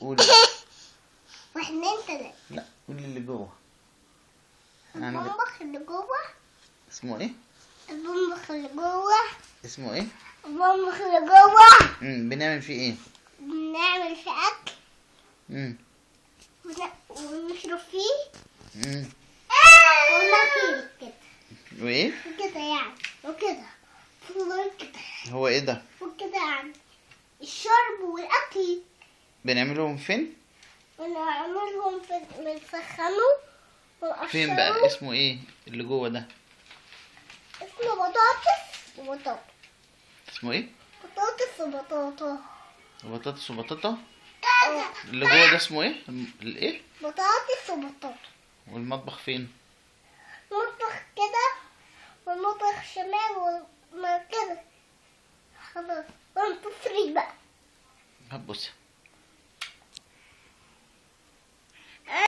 قولي. 1 2 3. لا قولي اللي جوه. المطبخ اللي جوه اسمه ايه؟ المطبخ اللي جوه اسمه ايه؟ المطبخ اللي جوه بنعمل فيه ايه؟ بنعمل فيه اكل امم ونشرب فيه امم وناكل كده وايه؟ وكده يعني وكده فضل كده هو ايه ده؟ وكده يعني الشرب والاكل بنعملهم فين؟ ونعملهم في بنسخنوا ونقشروا. فين بقى؟ اسمه ايه اللي جوه ده؟ اسمه بطاطس وبطاطا. اسمه ايه؟ بطاطس وبطاطا. بطاطس وبطاطا. اللي جوه ده اسمه ايه؟ الايه؟ بطاطس وبطاطا. والمطبخ فين؟ المطبخ كده والمطبخ شمال وما كده. خلاص 1 2 3 بقى. هبص.